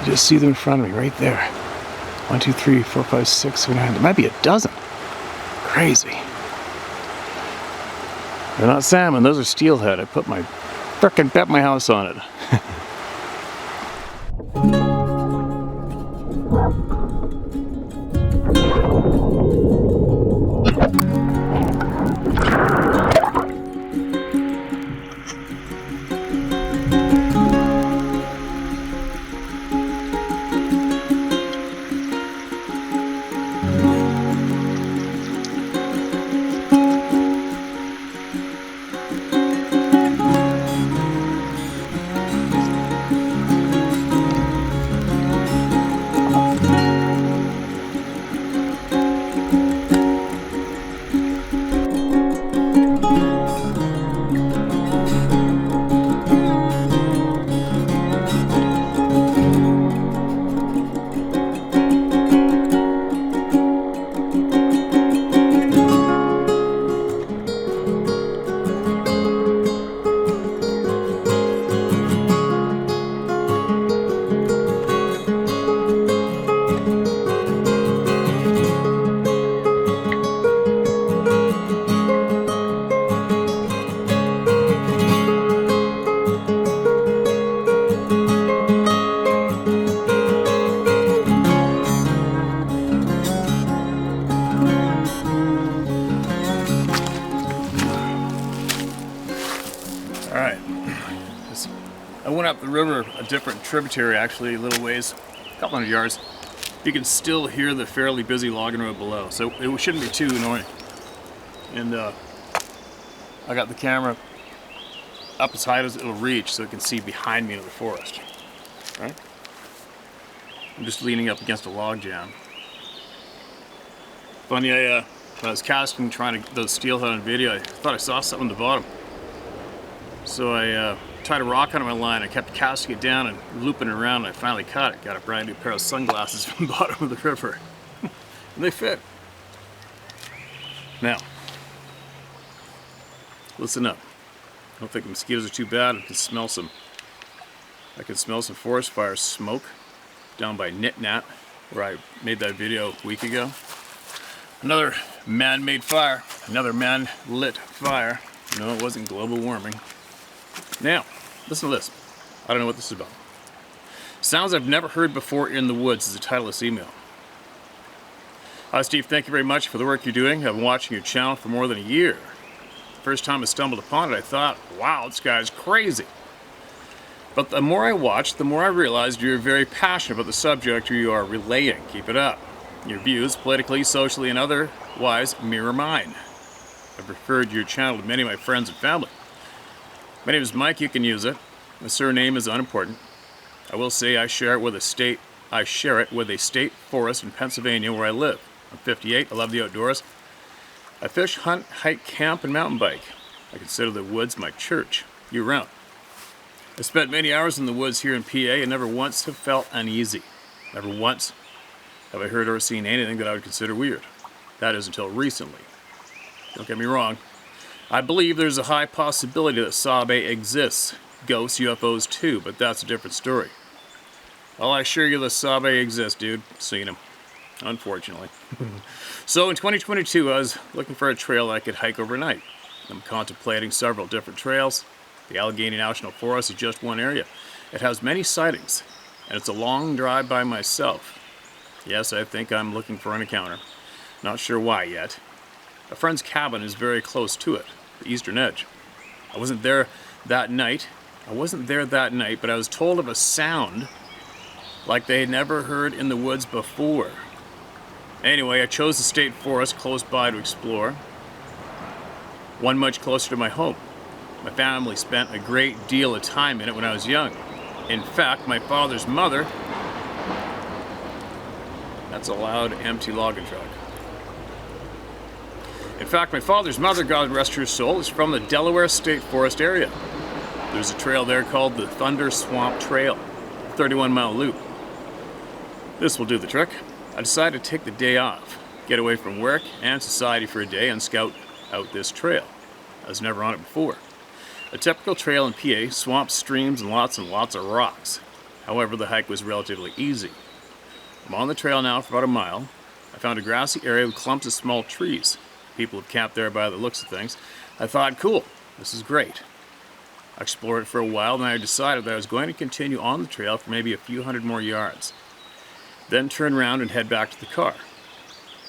I just see them in front of me right there. 1, 2, 3, 4, 5, 6, 7, 8. There might be a dozen. Crazy. They're not salmon, those are steelhead. I put my frickin' bet my house on it. Alright, I went up the river, a different tributary actually, a little ways, a couple hundred yards. You can still hear the fairly busy logging road below, so it shouldn't be too annoying. And I got the camera up as high as it'll reach so it can see behind me into the forest. Right? I'm just leaning up against a log jam. Funny, when I was casting, trying to those steelhead on video, I thought I saw something on the bottom. So I tied a rock onto my line. I kept casting it down and looping it around, and I finally caught it. Got a brand new pair of sunglasses from the bottom of the river. And they fit. Now, listen up. I don't think the mosquitoes are too bad. I can smell some forest fire smoke down by Nit Nat, where I made that video a week ago. Another man-made fire, another man-lit fire. No, it wasn't global warming. Now, listen to this. I don't know what this is about. Sounds I've never heard before in the woods is the title of this email. Hi Steve, thank you very much for the work you're doing. I've been watching your channel for more than a year. First time I stumbled upon it, I thought, wow, this guy's crazy. But the more I watched, the more I realized you're very passionate about the subject you are relaying. Keep it up. Your views, politically, socially, and otherwise, mirror mine. I've referred your channel to many of my friends and family. My name is Mike, you can use it. My surname is unimportant. I will say I share it with a state forest in Pennsylvania where I live. I'm 58, I love the outdoors. I fish, hunt, hike, camp, and mountain bike. I consider the woods my church, year-round. I spent many hours in the woods here in PA and never once have felt uneasy. Never once have I heard or seen anything that I would consider weird. That is until recently. Don't get me wrong. I believe there's a high possibility that Sabe exists. Ghosts, UFOs too, but that's a different story. Well, I assure you the Sabe exists, dude. Seen him. Unfortunately. So in 2022, I was looking for a trail I could hike overnight. I'm contemplating several different trails. The Allegheny National Forest is just one area. It has many sightings, and it's a long drive by myself. Yes, I think I'm looking for an encounter. Not sure why yet. A friend's cabin is very close to it, the eastern edge. I wasn't there that night, but I was told of a sound like they had never heard in the woods before. Anyway, I chose the state forest close by to explore, one much closer to my home. My family spent a great deal of time in it when I was young. In fact, my father's mother, that's a loud, empty logging truck. In fact, my father's mother, God rest her soul, is from the Delaware State Forest area. There's a trail there called the Thunder Swamp Trail, a 31-mile loop. This will do the trick. I decided to take the day off, get away from work and society for a day and scout out this trail. I was never on it before. A typical trail in PA, swamps, streams, and lots of rocks. However, the hike was relatively easy. I'm on the trail now for about a mile. I found a grassy area with clumps of small trees. People have camped there by the looks of things. I thought, cool, this is great. I explored it for a while, and I decided that I was going to continue on the trail for maybe a few hundred more yards. Then turn around and head back to the car.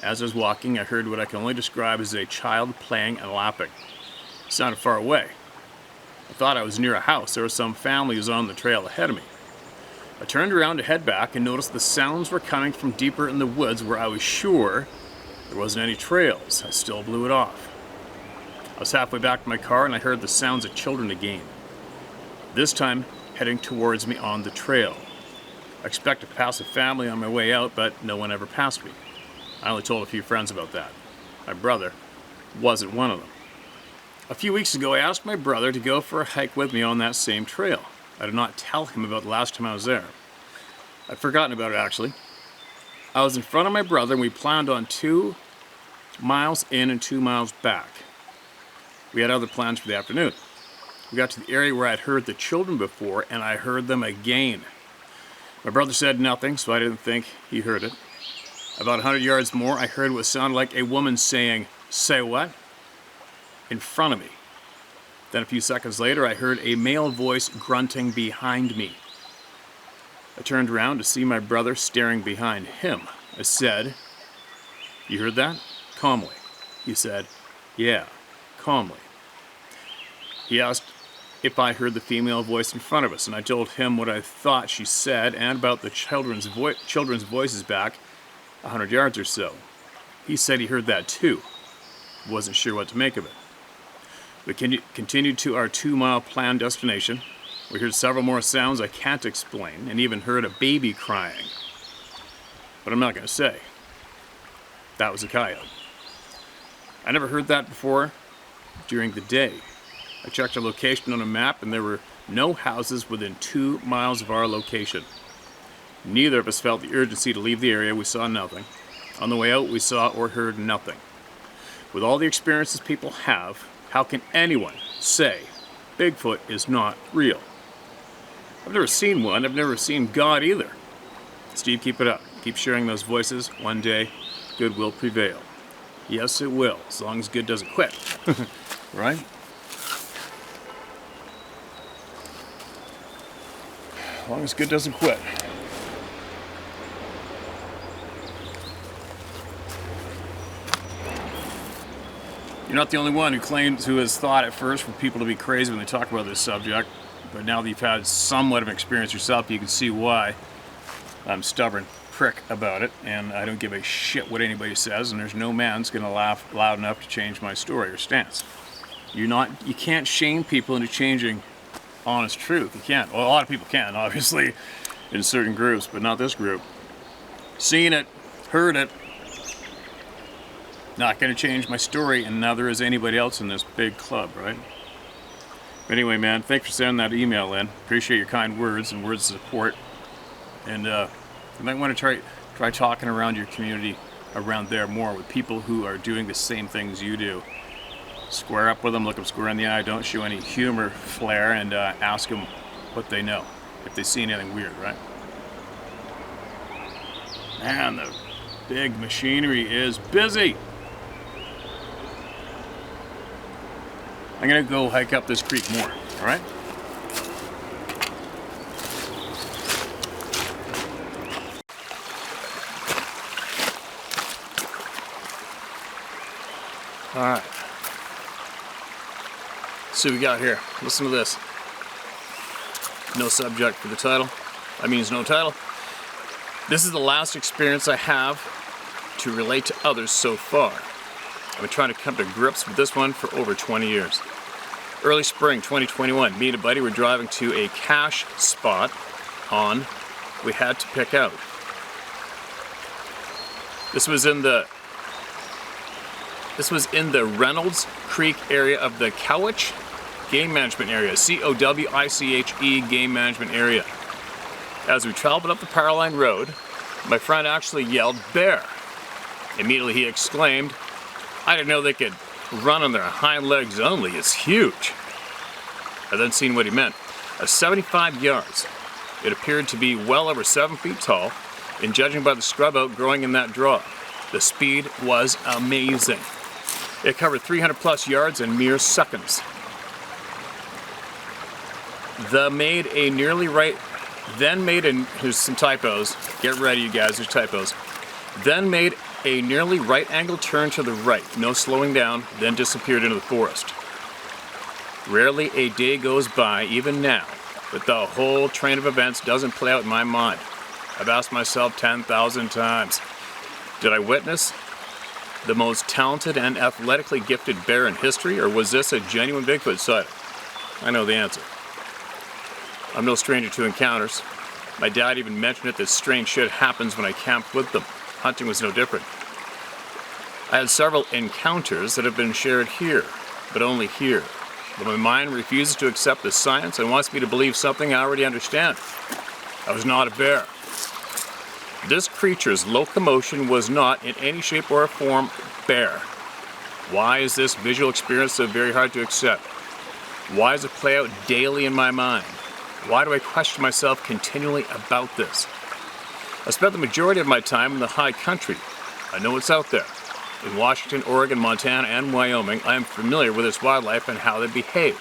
As I was walking, I heard what I can only describe as a child playing and laughing. It sounded far away. I thought I was near a house or some family was on the trail ahead of me. I turned around to head back and noticed the sounds were coming from deeper in the woods where I was sure there wasn't any trails. I still blew it off. I was halfway back to my car and I heard the sounds of children again. This time heading towards me on the trail. I expected to pass a family on my way out, but no one ever passed me. I only told a few friends about that. My brother wasn't one of them. A few weeks ago, I asked my brother to go for a hike with me on that same trail. I did not tell him about the last time I was there. I'd forgotten about it, actually. I was in front of my brother, and we planned on 2 miles in and 2 miles back. We had other plans for the afternoon. We got to the area where I'd heard the children before, and I heard them again. My brother said nothing, so I didn't think he heard it. About 100 yards more, I heard what sounded like a woman saying, "Say what?" in front of me. Then a few seconds later, I heard a male voice grunting behind me. I turned around to see my brother staring behind him. I said, "You heard that?" Calmly. He said, "Yeah," calmly. He asked if I heard the female voice in front of us, and I told him what I thought she said and about the children's voices back 100 yards or so. He said he heard that too. Wasn't sure what to make of it. We continued to our 2-mile planned destination. We heard several more sounds I can't explain, and even heard a baby crying. But I'm not going to say. That was a coyote. I never heard that before during the day. I checked our location on a map, and there were no houses within 2 miles of our location. Neither of us felt the urgency to leave the area. We saw nothing. On the way out, we saw or heard nothing. With all the experiences people have, how can anyone say Bigfoot is not real? I've never seen one. I've never seen God either. Steve, keep it up. Keep sharing those voices. One day, good will prevail. Yes, it will, as long as good doesn't quit. Right? As long as good doesn't quit. You're not the only one who has thought at first for people to be crazy when they talk about this subject, but now that you've had somewhat of an experience yourself, you can see why I'm a stubborn prick about it, and I don't give a shit what anybody says, and there's no man's gonna laugh loud enough to change my story or stance. You can't shame people into changing honest truth. You can't. Well, a lot of people can, obviously, in certain groups, but not this group. Seen it, heard it. Not going to change my story, and neither is anybody else in this big club, right? Anyway, man, thanks for sending that email in. Appreciate your kind words and words of support. And you might want to try talking around your community around there more with people who are doing the same things you do. Square up with them, look them square in the eye, don't show any humor flair, and ask them what they know, if they see anything weird, right? Man, the big machinery is busy. I'm gonna go hike up this creek more, all right? All right. See what we got here. Listen to this. No subject for the title. That means no title. This is the last experience I have to relate to others so far. I've been trying to come to grips with this one for over 20 years. Early spring 2021, me and a buddy were driving to a cache spot we had to pick out. This was in the Reynolds Creek area of the Cowich Game Management Area, C-O-W-I-C-H-E Game Management Area. As we traveled up the power line road, my friend actually yelled, "Bear!" Immediately he exclaimed, "I didn't know they could run on their hind legs only, it's huge." I then seen what he meant. At 75 yards, It appeared to be well over 7 feet tall, and judging by the scrub oak growing in that draw, the speed was amazing. It covered 300 plus yards in mere seconds. Here's some typos. Get ready, you guys, there's typos. Then made a nearly right angle turn to the right, no slowing down, then disappeared into the forest. Rarely a day goes by, even now, that the whole train of events doesn't play out in my mind. I've asked myself 10,000 times, did I witness the most talented and athletically gifted bear in history, or was this a genuine Bigfoot sighting? I know the answer. I'm no stranger to encounters. My dad even mentioned it that strange shit happens when I camped with them. Hunting was no different. I had several encounters that have been shared here, but only here. But my mind refuses to accept the science and wants me to believe something I already understand. I was not a bear. This creature's locomotion was not in any shape or form bear. Why is this visual experience so very hard to accept? Why does it play out daily in my mind? Why do I question myself continually about this? I spent the majority of my time in the high country. I know what's out there. In Washington, Oregon, Montana, and Wyoming, I am familiar with its wildlife and how they behave.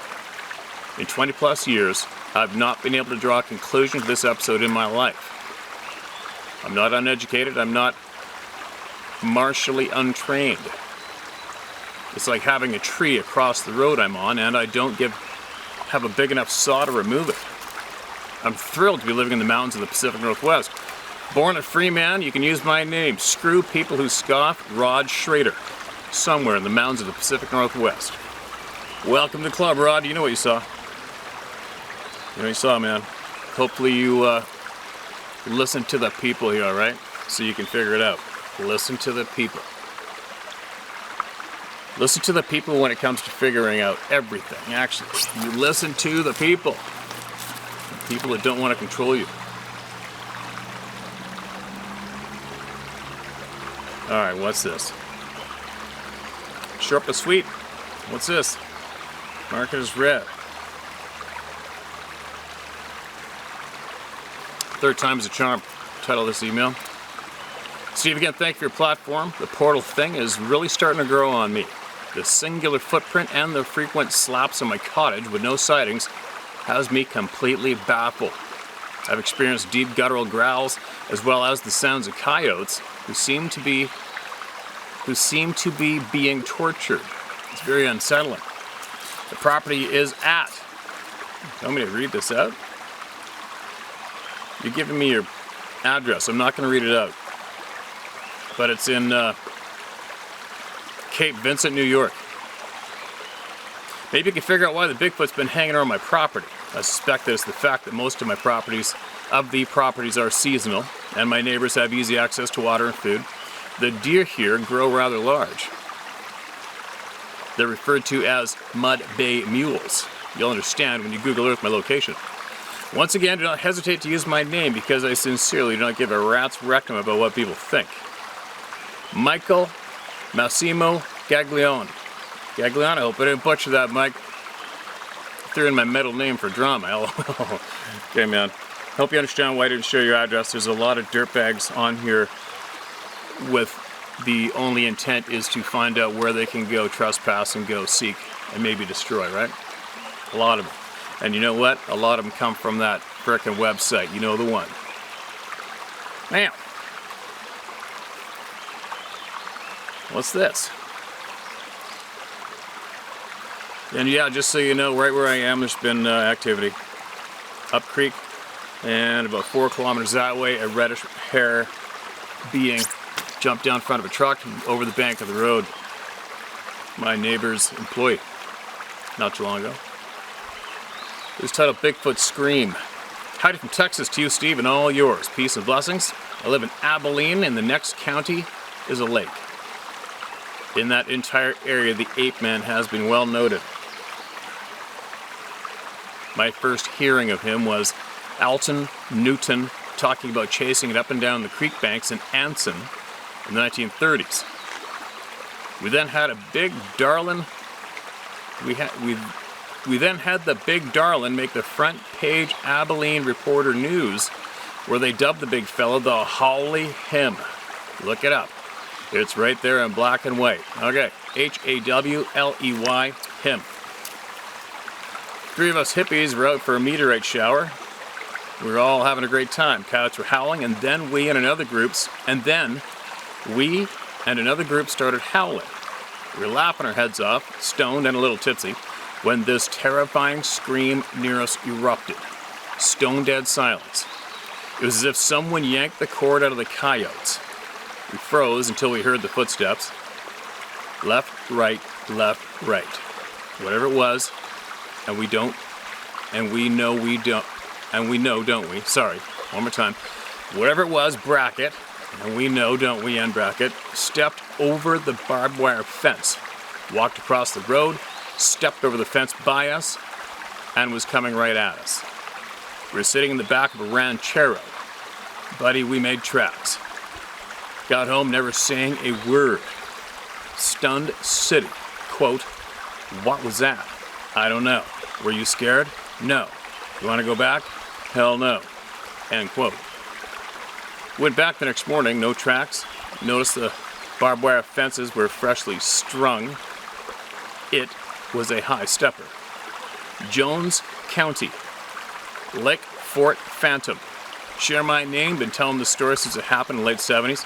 In 20 plus years, I've not been able to draw a conclusion to this episode in my life. I'm not uneducated, I'm not martially untrained. It's like having a tree across the road I'm on and I don't have a big enough saw to remove it. I'm thrilled to be living in the mountains of the Pacific Northwest. Born a free man, you can use my name. Screw people who scoff, Rod Schrader. Somewhere in the mountains of the Pacific Northwest. Welcome to the club, Rod. You know what you saw. You know what you saw, man. Hopefully you listen to the people here, alright? So you can figure it out. Listen to the people. Listen to the people when it comes to figuring out everything, actually. You listen to the people. People that don't want to control you. Alright, what's this? Sharp but sweet. What's this? Market is red. Third time's a charm. Title of this email. Steve, again, thank you for your platform. The portal thing is really starting to grow on me. The singular footprint and the frequent slaps in my cottage with no sightings has me completely baffled. I've experienced deep guttural growls as well as the sounds of coyotes who seem to be being tortured. It's very unsettling. The property is at. You want me to read this out? You're giving me your address. I'm not going to read it out. But it's in Cape Vincent, New York. Maybe you can figure out why the Bigfoot's been hanging around my property. I suspect that it's the fact that most of the properties are seasonal, and my neighbors have easy access to water and food. The deer here grow rather large. They're referred to as mud bay mules. You'll understand when you Google Earth my location. Once again, do not hesitate to use my name because I sincerely do not give a rat's rectum about what people think. Michael Massimo Gaglione. Gaglione, I hope I didn't butcher that, Mike. Threw in my middle name for drama, LOL. Okay, man. Hope you understand why I didn't share your address. There's a lot of dirtbags on here with the only intent is to find out where they can go trespass and go seek and maybe destroy, right? A lot of them. And you know what? A lot of them come from that frickin' website. You know the one. Now, what's this? And yeah, just so you know, right where I am, there's been activity. Up creek, and about 4 kilometers that way, a reddish hare being jumped down in front of a truck and over the bank of the road. My neighbor's employee, not too long ago. It was titled Bigfoot Scream. Howdy from Texas to you, Steve, and all yours. Peace and blessings. I live in Abilene, and the next county is a lake. In that entire area, the ape man has been well noted. My first hearing of him was Alton Newton talking about chasing it up and down the creek banks in Anson in the 1930s. We then had a big darlin'. We then had the Big Darlin make the front page Abilene Reporter News, where they dubbed the big fella the Howley Him. Look it up. It's right there in black and white. Okay, Hawley Him. Three of us hippies were out for a meteorite shower. We were all having a great time. Coyotes were howling, and then we and another group started howling. We were laughing our heads off, stoned and a little tipsy, when this terrifying scream near us erupted. Stone dead silence. It was as if someone yanked the cord out of the coyotes. We froze until we heard the footsteps. Left, right, whatever it was, and we know, don't we? Sorry, one more time. Whatever it was, bracket, and we know, don't we, end bracket, stepped over the barbed wire fence, walked across the road, stepped over the fence by us, and was coming right at us. We were sitting in the back of a ranchero. Buddy, we made tracks. Got home never saying a word. Stunned city. Quote, what was that? I don't know. Were you scared? No. You want to go back? Hell no. End quote. Went back the next morning, no tracks. Noticed the barbed wire fences were freshly strung. It was a high stepper. Jones County. Lake Fort Phantom. Share my name, been telling the story since it happened in the late 70s.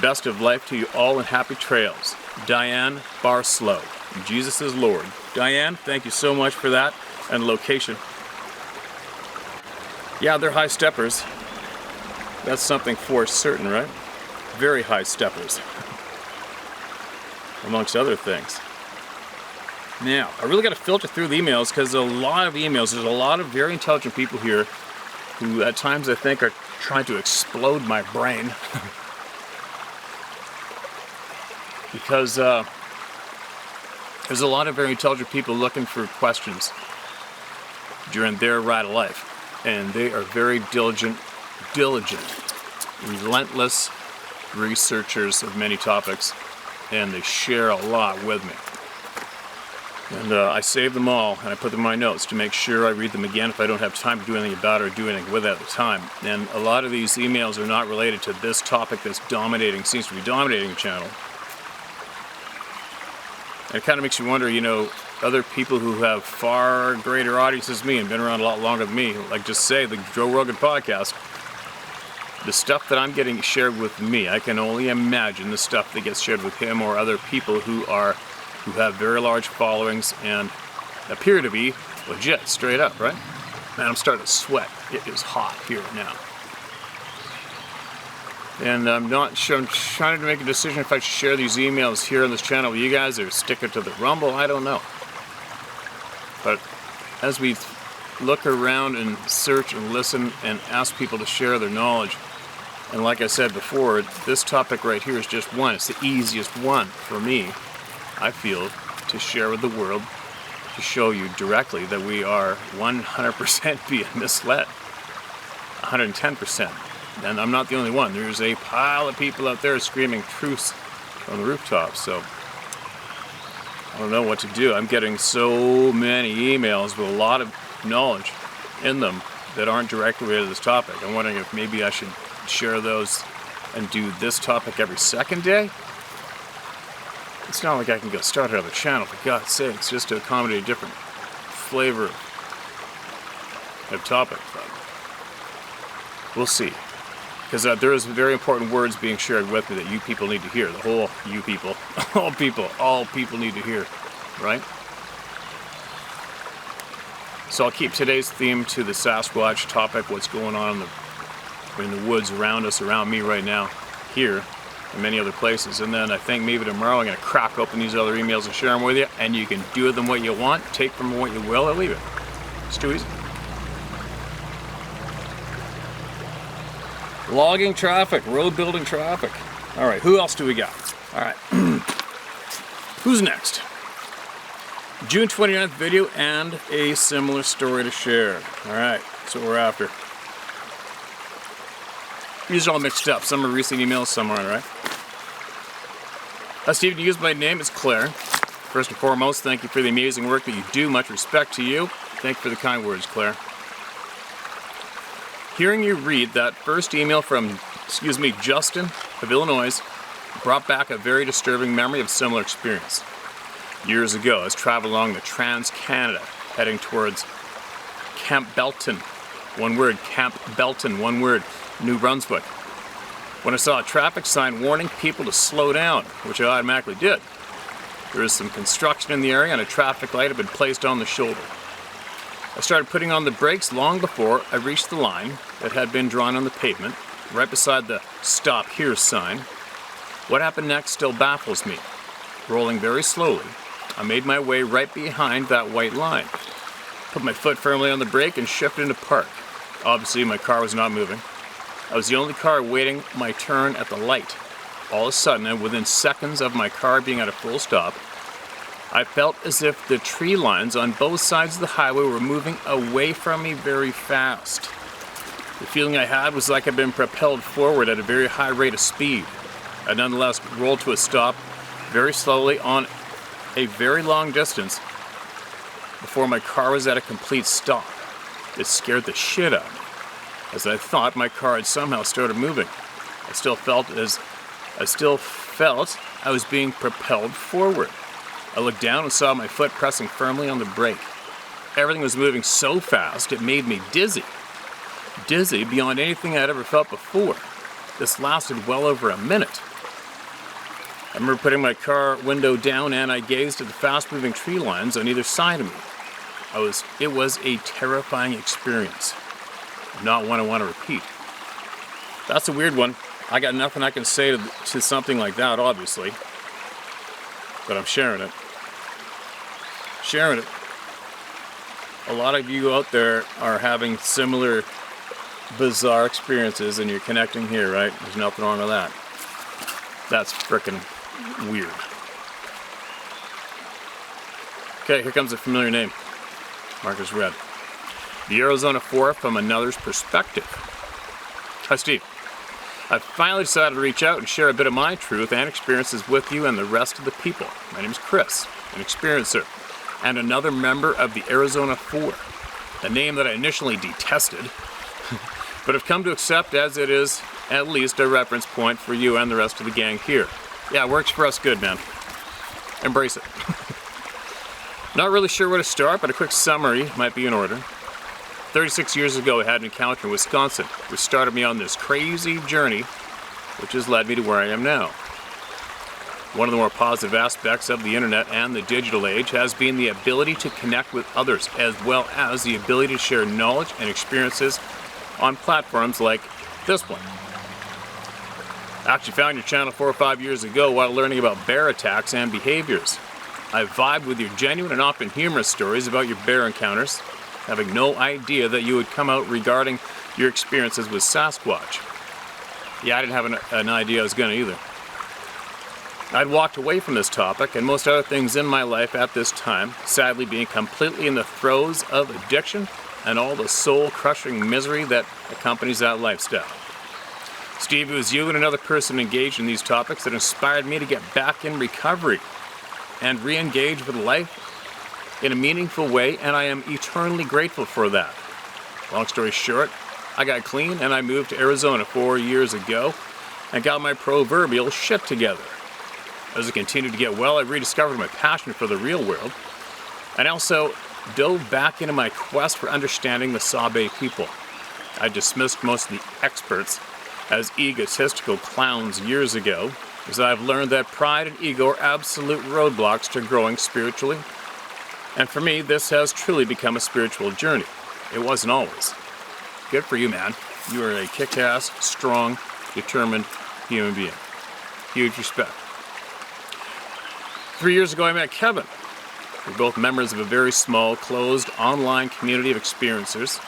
Best of life to you all and happy trails. Diane Barslow. Jesus is Lord. Diane, thank you so much for that and location. Yeah, they're high steppers. That's something for certain, right? Very high steppers. Amongst other things. Now, I really got to filter through the emails because there's a lot of emails. There's a lot of very intelligent people here who at times I think are trying to explode my brain. Because there's a lot of very intelligent people looking for questions during their ride of life. And they are very diligent, relentless researchers of many topics. And they share a lot with me. And I save them all and I put them in my notes to make sure I read them again if I don't have time to do anything about it or do anything with it at the time. And a lot of these emails are not related to this topic that's seems to be dominating the channel. And it kind of makes you wonder, you know, other people who have far greater audiences than me and been around a lot longer than me, like just say the Joe Rogan podcast, the stuff that I'm getting shared with me, I can only imagine the stuff that gets shared with him or other people who have very large followings and appear to be legit, straight up, right? Man, I'm starting to sweat. It is hot here now. And I'm not sure, I'm trying to make a decision if I should share these emails here on this channel with you guys or stick it to the Rumble, I don't know. But as we look around and search and listen and ask people to share their knowledge, and like I said before, this topic right here is just one. It's the easiest one for me, I feel, to share with the world, to show you directly that we are 100% being misled. 110%. And I'm not the only one. There's a pile of people out there screaming truths on the rooftops. So I don't know what to do. I'm getting so many emails with a lot of knowledge in them that aren't directly related to this topic. I'm wondering if maybe I should share those and do this topic every second day. It's not like I can go start another channel, for God's sakes, just to accommodate a different flavor of topic. But we'll see. Because there is very important words being shared with me that you people need to hear. The whole you people, all people need to hear, right? So I'll keep today's theme to the Sasquatch topic, what's going on in the woods around us, around me right now, here, and many other places. And then I think maybe tomorrow I'm going to crack open these other emails and share them with you, and you can do with them what you want, take from them what you will, or leave it. It's too easy. Logging traffic, road building traffic. All right, who else do we got? All right, who's next? June 29th video and a similar story to share. All right, that's what we're after. These are all mixed up. Some are recent emails, some aren't, right? Stephen, you use my name, it's Claire. First and foremost, thank you for the amazing work that you do. Much respect to you. Thank you for the kind words, Claire. Hearing you read that first email from, Justin of Illinois brought back a very disturbing memory of a similar experience. Years ago, I was traveling along the Trans-Canada, heading towards Camp Belton. One word, Camp Belton, one word, New Brunswick. When I saw a traffic sign warning people to slow down, which I automatically did. There was some construction in the area and a traffic light had been placed on the shoulder. I started putting on the brakes long before I reached the line that had been drawn on the pavement, right beside the "Stop Here" sign. What happened next still baffles me. Rolling very slowly, I made my way right behind that white line. Put my foot firmly on the brake and shifted into park. Obviously, my car was not moving. I was the only car waiting my turn at the light. All of a sudden, and within seconds of my car being at a full stop, I felt as if the tree lines on both sides of the highway were moving away from me very fast. The feeling I had was like I'd been propelled forward at a very high rate of speed. I nonetheless rolled to a stop very slowly on a very long distance before my car was at a complete stop. It scared the shit out of me, as I thought my car had somehow started moving. I still felt I was being propelled forward. I looked down and saw my foot pressing firmly on the brake. Everything was moving so fast it made me dizzy. Dizzy beyond anything I'd ever felt before. This lasted well over a minute. I remember putting my car window down and I gazed at the fast-moving tree lines on either side of me. It was a terrifying experience. Not one I want to repeat. That's a weird one. I got nothing I can say to something like that, obviously. But I'm sharing it. Sharing it. A lot of you out there are having similar bizarre experiences and you're connecting here, right? There's nothing wrong with that. That's frickin' weird. Okay, here comes a familiar name. Marcus Red. The Arizona 4 from another's perspective. Hi, Steve. I finally decided to reach out and share a bit of my truth and experiences with you and the rest of the people. My name is Chris, an experiencer, and another member of the Arizona 4, a name that I initially detested, but have come to accept as it is at least a reference point for you and the rest of the gang here. Yeah, it works for us good, man. Embrace it. Not really sure where to start, but a quick summary might be in order. 36 years ago, I had an encounter in Wisconsin, which started me on this crazy journey, which has led me to where I am now. One of the more positive aspects of the internet and the digital age has been the ability to connect with others, as well as the ability to share knowledge and experiences on platforms like this one. I actually found your channel 4 or 5 years ago while learning about bear attacks and behaviors. I vibed with your genuine and often humorous stories about your bear encounters, having no idea that you would come out regarding your experiences with Sasquatch. Yeah, I didn't have an idea I was gonna either. I'd walked away from this topic and most other things in my life at this time, sadly being completely in the throes of addiction and all the soul-crushing misery that accompanies that lifestyle. Steve, it was you and another person engaged in these topics that inspired me to get back in recovery and re-engage with life in a meaningful way, and I am eternally grateful for that. Long story short, I got clean and I moved to Arizona 4 years ago and got my proverbial shit together. As I continued to get well, I rediscovered my passion for the real world and also dove back into my quest for understanding the Sabe people. I dismissed most of the experts as egotistical clowns years ago, as I've learned that pride and ego are absolute roadblocks to growing spiritually. And for me, this has truly become a spiritual journey. It wasn't always. Good for you, man. You are a kick-ass, strong, determined human being. Huge respect. 3 years ago, I met Kevin. We're both members of a very small, closed, online community of experiencers.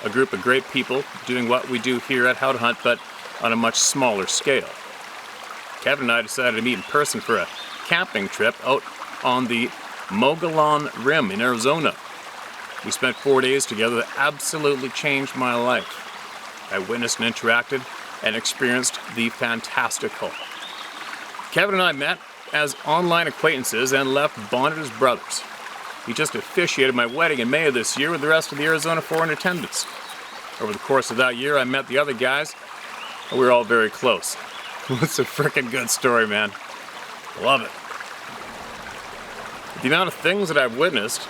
A group of great people doing what we do here at Howtohunt, but on a much smaller scale. Kevin and I decided to meet in person for a camping trip out on the Mogollon Rim in Arizona. We spent 4 days together that absolutely changed my life. I witnessed and interacted and experienced the fantastical. Kevin and I met as online acquaintances and left bonded as brothers. He just officiated my wedding in May of this year with the rest of the Arizona 4 in attendance. Over the course of that year, I met the other guys, and we were all very close. It's a freaking good story, man. Love it. The amount of things that I've witnessed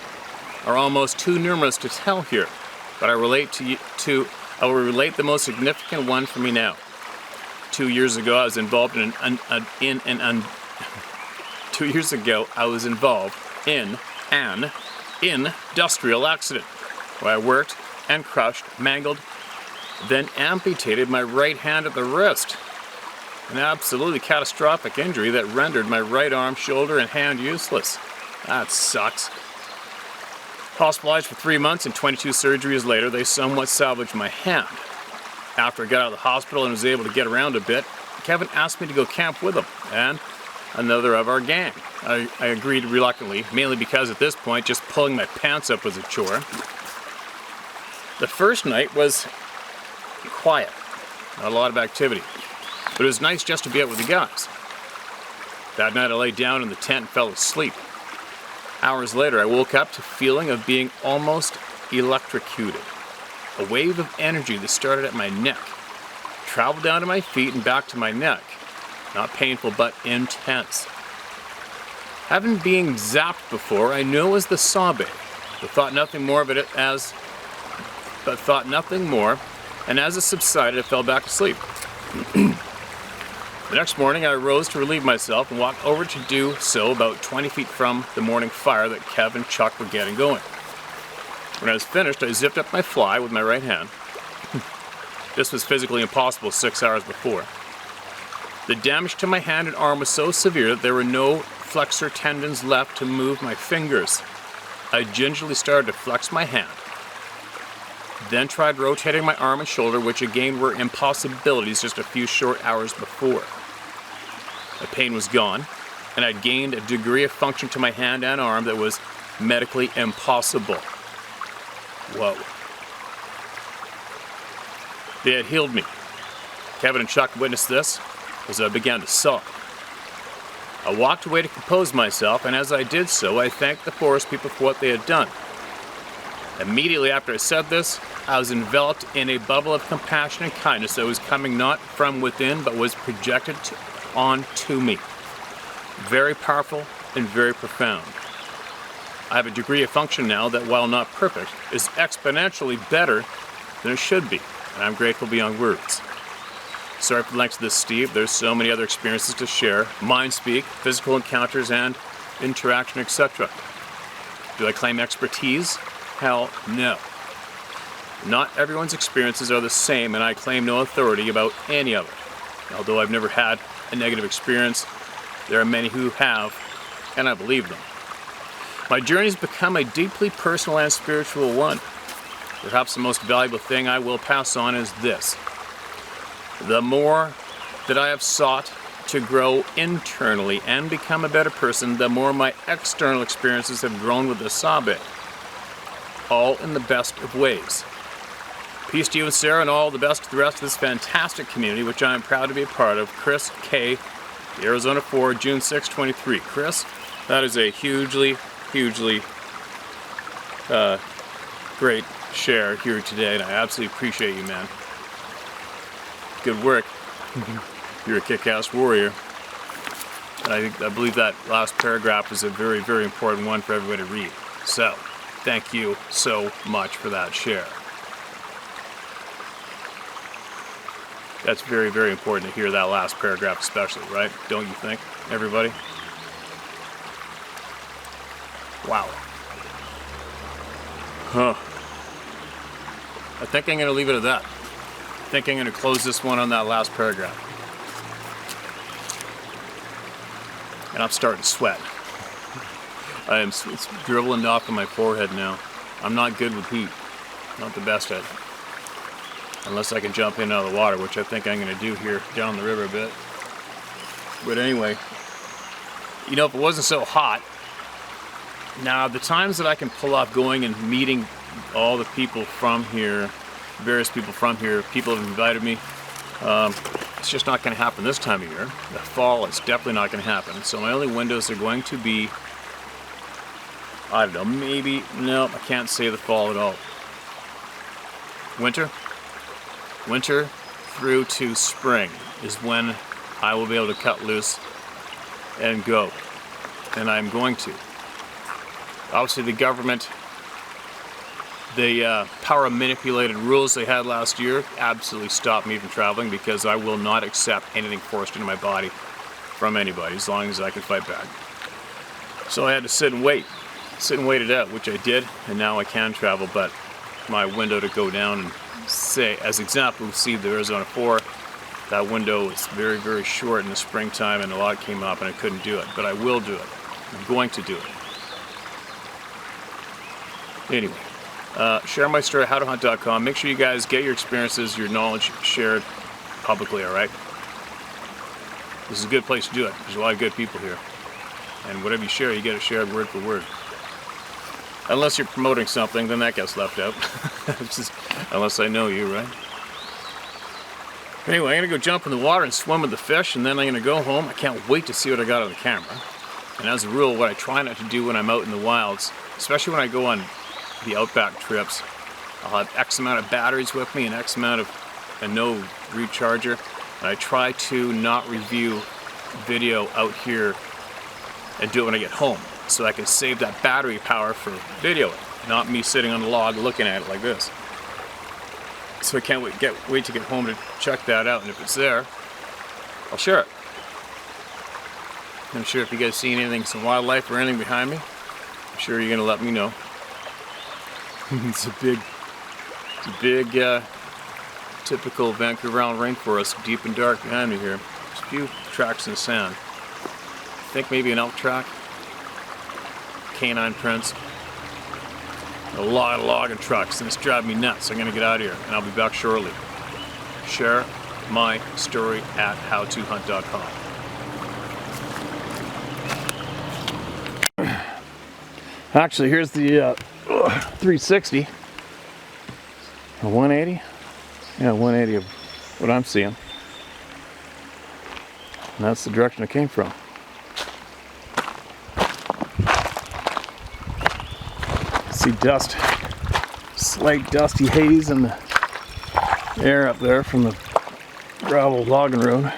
are almost too numerous to tell here, but I will relate the most significant one for me now. 2 years ago, I was involved in an industrial accident where I worked and crushed, mangled, then amputated my right hand at the wrist. An absolutely catastrophic injury that rendered my right arm, shoulder, and hand useless. That sucks. Hospitalized for 3 months and 22 surgeries later, they somewhat salvaged my hand. After I got out of the hospital and was able to get around a bit, Kevin asked me to go camp with him and another of our gang. I agreed reluctantly, mainly because at this point just pulling my pants up was a chore. The first night was quiet, not a lot of activity, but it was nice just to be out with the guys. That night I lay down in the tent and fell asleep. Hours later I woke up to a feeling of being almost electrocuted. A wave of energy that started at my neck, traveled down to my feet and back to my neck. Not painful, but intense. Having been zapped before, I knew it was the sabe, but thought nothing more, and as it subsided, I fell back to sleep. The next morning, I arose to relieve myself and walked over to do so about 20 feet from the morning fire that Kev and Chuck were getting going. When I was finished, I zipped up my fly with my right hand. This was physically impossible 6 hours before. The damage to my hand and arm was so severe that there were no flexor tendons left to move my fingers. I gingerly started to flex my hand, then tried rotating my arm and shoulder, which again were impossibilities just a few short hours before. My pain was gone, and I'd gained a degree of function to my hand and arm that was medically impossible. Whoa. They had healed me. Kevin and Chuck witnessed this as I began to sob. I walked away to compose myself, and as I did so, I thanked the forest people for what they had done. Immediately after I said this, I was enveloped in a bubble of compassion and kindness that was coming not from within, but was projected onto me. Very powerful and very profound. I have a degree of function now that, while not perfect, is exponentially better than it should be, and I'm grateful beyond words. Sorry for the length of this, Steve. There's so many other experiences to share. Mind speak, physical encounters, and interaction, etc. Do I claim expertise? Hell no. Not everyone's experiences are the same, and I claim no authority about any of it. Although I've never had a negative experience, there are many who have, and I believe them. My journey has become a deeply personal and spiritual one. Perhaps the most valuable thing I will pass on is this. The more that I have sought to grow internally and become a better person, the more my external experiences have grown with the Sabe. All in the best of ways. Peace to you and Sarah, and all the best to the rest of this fantastic community, which I am proud to be a part of. Chris K., the Arizona 4, June 6, 23. Chris, that is a hugely great share here today, and I absolutely appreciate you, man. Good work. You're a kick-ass warrior. And I believe that last paragraph is a very, very important one for everybody to read. So, thank you so much for that share. That's very, very important to hear that last paragraph especially, right? Don't you think, everybody? Wow. Huh. I think I'm going to leave it at that. I think I'm going to close this one on that last paragraph. And I'm starting to sweat. It's dribbling off of my forehead now. I'm not good with heat. Not the best at it. Unless I can jump in out of the water, which I think I'm going to do here down the river a bit. But anyway, you know, if it wasn't so hot, now the times that I can pull off going and meeting all the people from here, various people from here, people have invited me. It's just not going to happen this time of year. The fall is definitely not going to happen. So my only windows are going to be, I don't know, maybe, no, I can't say the fall at all. Winter through to spring is when I will be able to cut loose and go. And I'm going to. Obviously the government, the power manipulated rules they had last year absolutely stopped me from traveling, because I will not accept anything forced into my body from anybody as long as I can fight back. So I had to sit and wait it out, which I did, and now I can travel, but my window to go down and say, as example, see the Arizona 4, that window is very, very short in the springtime, and a lot came up and I couldn't do it, but I will do it. I'm going to do it. Anyway, share my story at howtohunt.com. Make sure you guys get your experiences, your knowledge shared publicly, alright? This is a good place to do it. There's a lot of good people here. And whatever you share, you get it shared word for word. Unless you're promoting something, then that gets left out. Just, unless I know you, right? Anyway, I'm going to go jump in the water and swim with the fish, and then I'm going to go home. I can't wait to see what I got on the camera. And as a rule, what I try not to do when I'm out in the wilds, especially when I go on the outback trips, I'll have X amount of batteries with me and X amount of a no recharger. And I try to not review video out here and do it when I get home, so I can save that battery power for videoing, not me sitting on the log looking at it like this. So I can't wait to get home to check that out, and if it's there, I'll share it. I'm sure if you guys see anything, some wildlife or anything behind me, I'm sure you're gonna let me know. It's a big, typical Vancouver Island rainforest, deep and dark behind me here. There's a few tracks in the sand. I think maybe an elk track, canine prints, a lot of logging trucks, and it's driving me nuts. I'm gonna get out of here, and I'll be back shortly. Share my story at howtohunt.com. Actually, here's the 360, a 180, yeah, 180 of what I'm seeing, and that's the direction it came from. See dust, slight dusty haze in the air up there from the gravel logging road.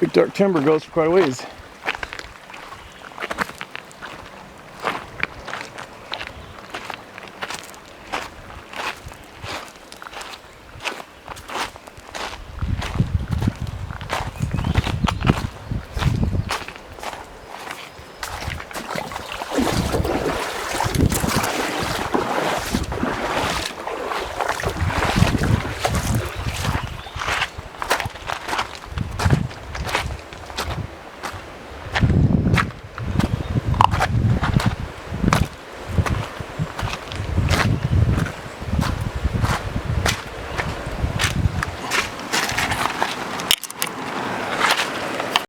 Big dark timber goes for quite a ways.